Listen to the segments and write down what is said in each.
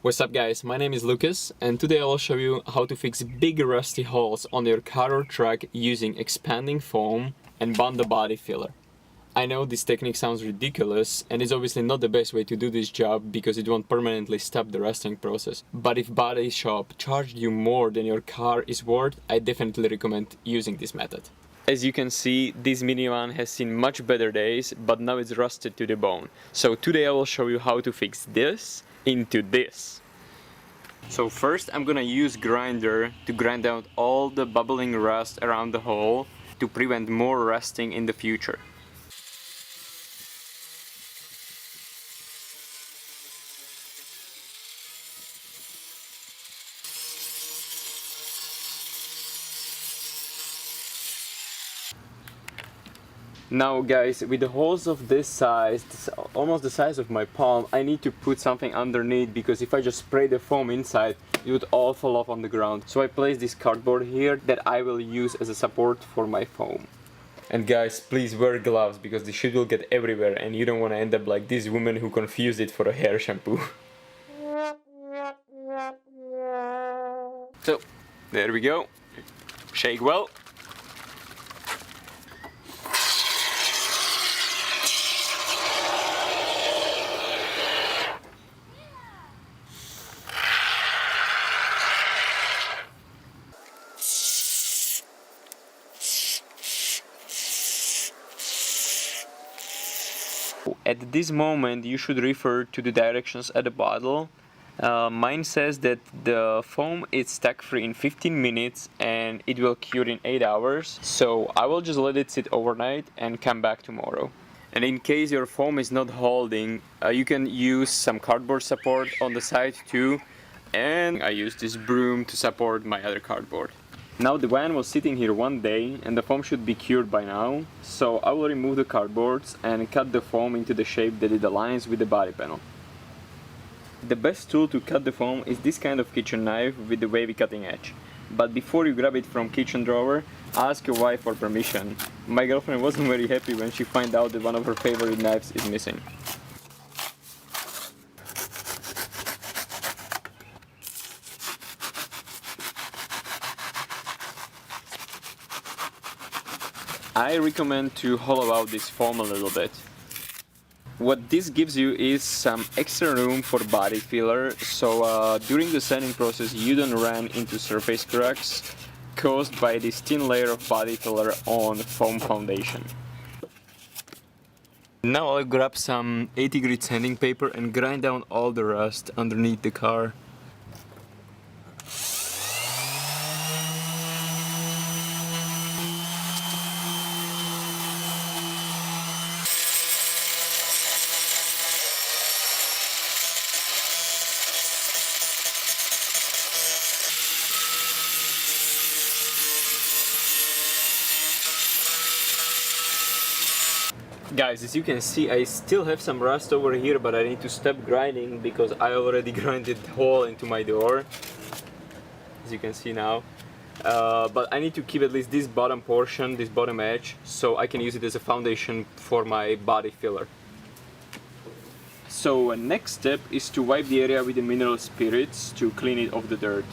What's up guys, my name is Lucas and today I will show you how to fix big rusty holes on your car or truck using expanding foam and Bond the body filler. I know this technique sounds ridiculous and is obviously not the best way to do this job because it won't permanently stop the rusting process. But if body shop charged you more than your car is worth, I definitely recommend using this method. As you can see, this minivan has seen much better days, but now it's rusted to the bone. So today I will show you how to fix this into this. So first I'm gonna use grinder to grind out all the bubbling rust around the hole to prevent more rusting in the future. Now guys, with the holes of this size, almost the size of my palm, I need to put something underneath because if I just spray the foam inside, it would all fall off on the ground. So I place this cardboard here that I will use as a support for my foam. And guys, please wear gloves because the shit will get everywhere and you don't want to end up like this woman who confused it for a hair shampoo. So, there we go. Shake well. At this moment you should refer to the directions at the bottle. Mine says that the foam is stack free in 15 minutes and it will cure in 8 hours. So I will just let it sit overnight and come back tomorrow. And in case your foam is not holding, you can use some cardboard support on the side too. And I use this broom to support my other cardboard. Now the van was sitting here one day and the foam should be cured by now, so I will remove the cardboards and cut the foam into the shape that it aligns with the body panel. The best tool to cut the foam is this kind of kitchen knife with the wavy cutting edge. But before you grab it from kitchen drawer, ask your wife for permission. My girlfriend wasn't very happy when she found out that one of her favorite knives is missing. I recommend to hollow out this foam a little bit. What this gives you is some extra room for body filler, so during the sanding process you don't run into surface cracks caused by this thin layer of body filler on foam foundation. Now I'll grab some 80 grit sanding paper and grind down all the rust underneath the car. Guys, as you can see, I still have some rust over here, but I need to stop grinding because I already grinded the hole into my door, as you can see now. But I need to keep at least this bottom portion, this bottom edge, so I can use it as a foundation for my body filler. So next step is to wipe the area with the mineral spirits to clean it off the dirt.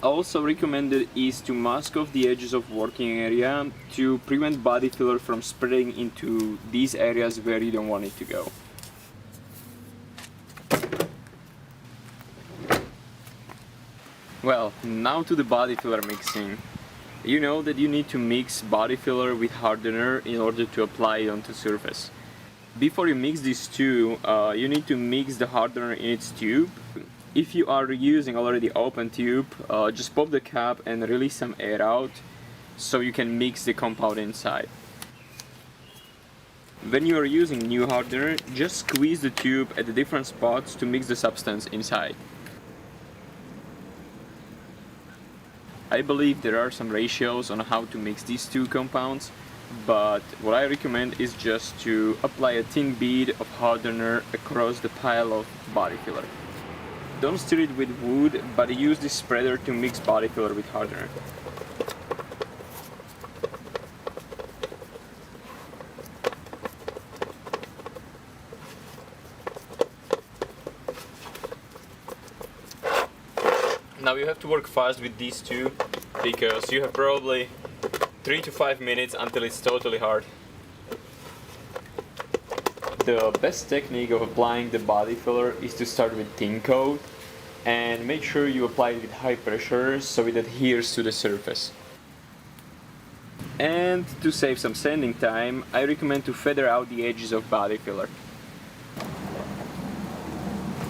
Also recommended is to mask off the edges of working area to prevent body filler from spreading into these areas where you don't want it to go. Well, now to the body filler mixing. You know that you need to mix body filler with hardener in order to apply it onto surface. Before you mix these two, you need to mix the hardener in its tube. If you are using already open tube, just pop the cap and release some air out so you can mix the compound inside. When you are using new hardener, just squeeze the tube at the different spots to mix the substance inside. I believe there are some ratios on how to mix these two compounds, but what I recommend is just to apply a thin bead of hardener across the pile of body filler. Don't stir it with wood, but use this spreader to mix body filler with hardener. Now you have to work fast with these two because you have probably 3 to 5 minutes until it's totally hard. The best technique of applying the body filler is to start with thin coat and make sure you apply it with high pressure so it adheres to the surface. And to save some sanding time, I recommend to feather out the edges of body filler.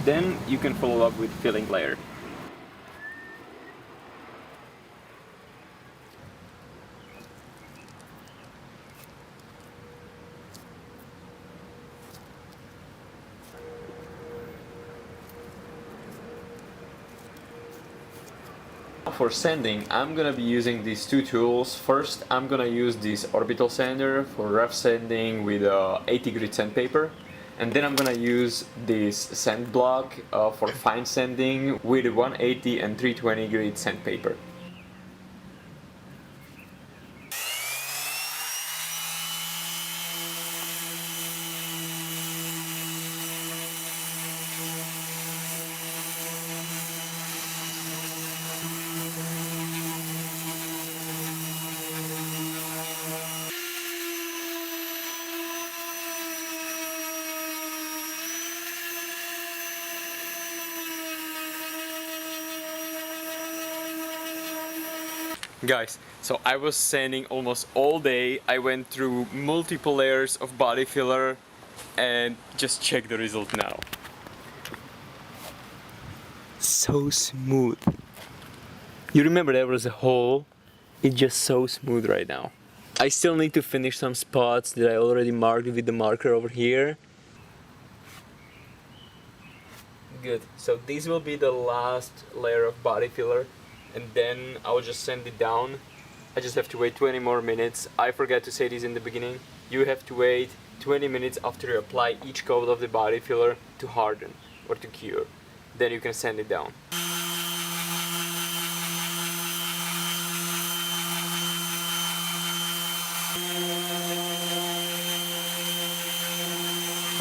Then you can follow up with filling layer. For sanding, I'm gonna be using these two tools. First, I'm gonna use this orbital sander for rough sanding with 80 grit sandpaper, and then I'm gonna use this sand block for fine sanding with 180 and 320 grit sandpaper. Guys, so I was sanding almost all day. I went through multiple layers of body filler and just check the result now. So smooth. You remember there was a hole? It's just so smooth right now. I still need to finish some spots that I already marked with the marker over here. Good. So this will be the last layer of body filler, and then I'll just sand it down. I just have to wait 20 more minutes. I forgot to say this in the beginning. You have to wait 20 minutes after you apply each coat of the body filler to harden or to cure. Then you can sand it down.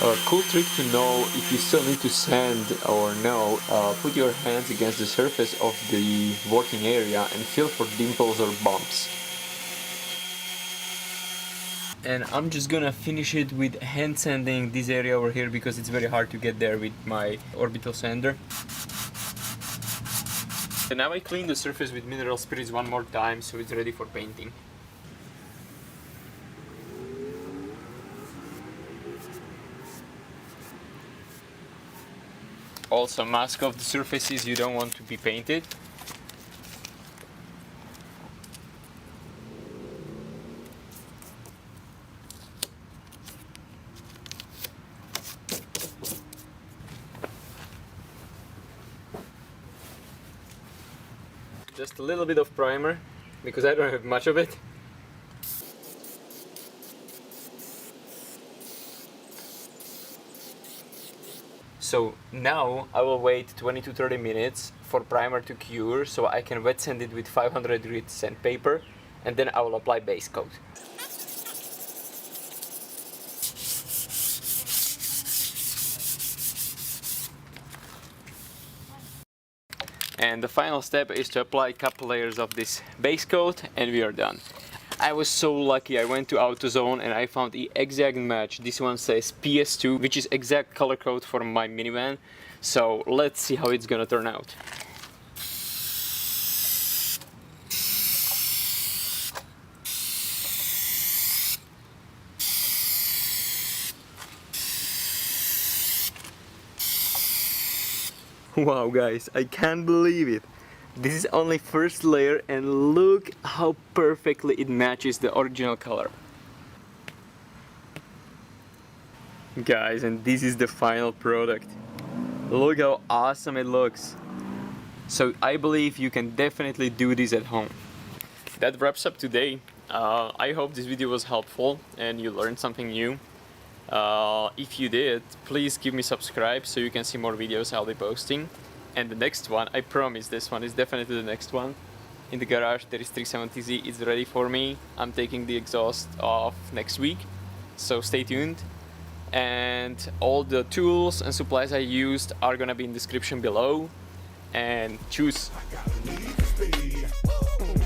A cool trick to know if you still need to sand or no, put your hands against the surface of the working area and feel for dimples or bumps. And I'm just gonna finish it with hand sanding this area over here because it's very hard to get there with my orbital sander. And now I clean the surface with mineral spirits one more time so it's ready for painting. Also mask off the surfaces you don't want to be painted. Just a little bit of primer because I don't have much of it. So now I will wait 20 to 30 minutes for primer to cure so I can wet sand it with 500 grit sandpaper, and then I will apply base coat. And the final step is to apply a couple layers of this base coat and we are done. I was so lucky. I went to AutoZone and I found the exact match. This one says PS2, which is exact color code for my minivan. So let's see how it's gonna turn out. Wow guys, I can't believe it. This is only first layer and look how perfectly it matches the original color. Guys, and this is the final product. Look how awesome it looks. So I believe you can definitely do this at home. That wraps up today. I hope this video was helpful and you learned something new. If you did, please give me subscribe so you can see more videos I'll be posting. And the next one, I promise this one is definitely the next one. In the garage there is 370Z, it's ready for me. I'm taking the exhaust off next week, so stay tuned. And all the tools and supplies I used are gonna be in the description below. and choose.